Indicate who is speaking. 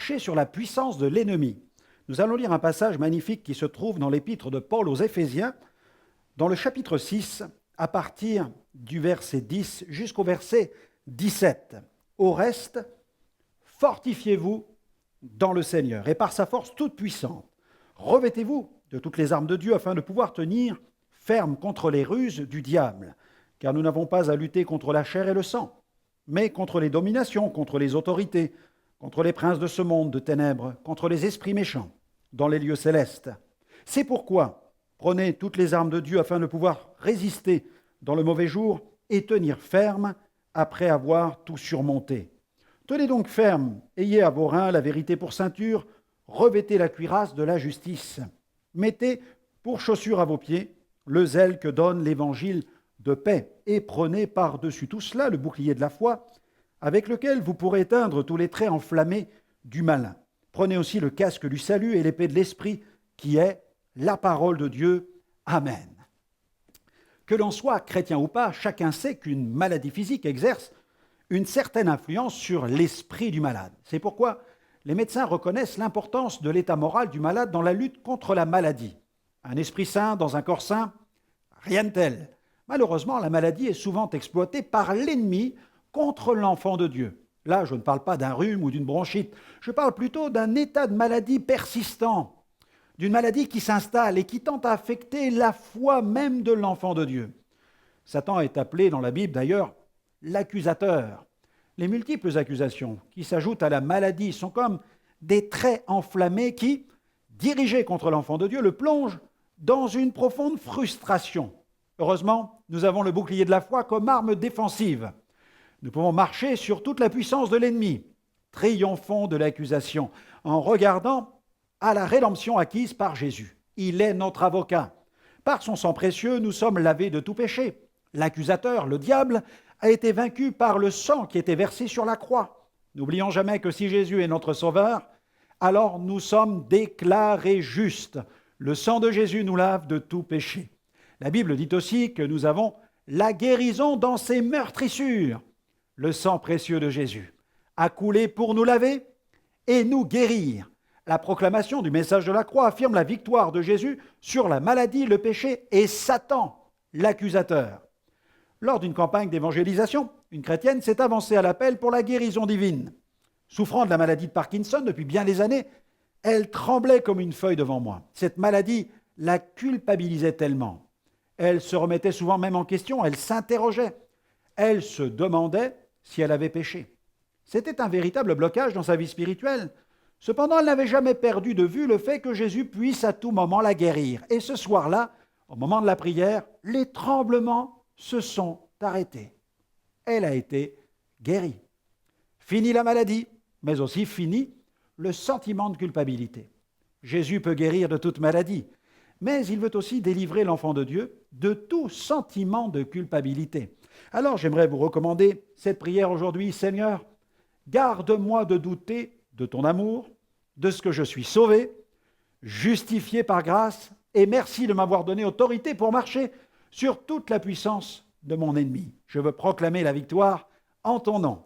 Speaker 1: marcher sur la puissance de l'ennemi. Nous allons lire un passage magnifique qui se trouve dans l'épître de Paul aux Éphésiens, dans le chapitre 6, à partir du verset 10 jusqu'au verset 17. Au reste, fortifiez-vous dans le Seigneur et par sa force toute puissante. Revêtez-vous de toutes les armes de Dieu afin de pouvoir tenir ferme contre les ruses du diable, car nous n'avons pas à lutter contre la chair et le sang, mais contre les dominations, contre les autorités, contre les princes de ce monde de ténèbres, contre les esprits méchants dans les lieux célestes. C'est pourquoi prenez toutes les armes de Dieu afin de pouvoir résister dans le mauvais jour et tenir ferme après avoir tout surmonté. Tenez donc ferme, ayez à vos reins la vérité pour ceinture, revêtez la cuirasse de la justice. Mettez pour chaussure à vos pieds le zèle que donne l'évangile de paix et prenez par-dessus tout cela le bouclier de la foi avec lequel vous pourrez éteindre tous les traits enflammés du malin. Prenez aussi le casque du salut et l'épée de l'esprit qui est la parole de Dieu. Amen. Que l'on soit chrétien ou pas, chacun sait qu'une maladie physique exerce une certaine influence sur l'esprit du malade. C'est pourquoi les médecins reconnaissent l'importance de l'état moral du malade dans la lutte contre la maladie. Un esprit sain dans un corps sain, rien de tel. Malheureusement, la maladie est souvent exploitée par l'ennemi contre l'enfant de Dieu. Là, je ne parle pas d'un rhume ou d'une bronchite, je parle plutôt d'un état de maladie persistant, d'une maladie qui s'installe et qui tente à affecter la foi même de l'enfant de Dieu. Satan est appelé dans la Bible d'ailleurs l'accusateur. Les multiples accusations qui s'ajoutent à la maladie sont comme des traits enflammés qui, dirigés contre l'enfant de Dieu, le plongent dans une profonde frustration. Heureusement, nous avons le bouclier de la foi comme arme défensive. Nous pouvons marcher sur toute la puissance de l'ennemi, triomphons de l'accusation, en regardant à la rédemption acquise par Jésus. Il est notre avocat. Par son sang précieux, nous sommes lavés de tout péché. L'accusateur, le diable, a été vaincu par le sang qui était versé sur la croix. N'oublions jamais que si Jésus est notre sauveur, alors nous sommes déclarés justes. Le sang de Jésus nous lave de tout péché. La Bible dit aussi que nous avons la guérison dans ses meurtrissures. Le sang précieux de Jésus a coulé pour nous laver et nous guérir. La proclamation du message de la croix affirme la victoire de Jésus sur la maladie, le péché et Satan, l'accusateur. Lors d'une campagne d'évangélisation, une chrétienne s'est avancée à l'appel pour la guérison divine. Souffrant de la maladie de Parkinson depuis bien des années, elle tremblait comme une feuille devant moi. Cette maladie la culpabilisait tellement. Elle se remettait souvent même en question, elle s'interrogeait. Elle se demandait si elle avait péché. C'était un véritable blocage dans sa vie spirituelle. Cependant, elle n'avait jamais perdu de vue le fait que Jésus puisse à tout moment la guérir. Et ce soir-là, au moment de la prière, les tremblements se sont arrêtés. Elle a été guérie. Fini la maladie, mais aussi fini le sentiment de culpabilité. Jésus peut guérir de toute maladie, mais il veut aussi délivrer l'enfant de Dieu de tout sentiment de culpabilité. Alors j'aimerais vous recommander cette prière aujourd'hui. Seigneur, garde-moi de douter de ton amour, de ce que je suis sauvé, justifié par grâce, et merci de m'avoir donné autorité pour marcher sur toute la puissance de mon ennemi. Je veux proclamer la victoire en ton nom.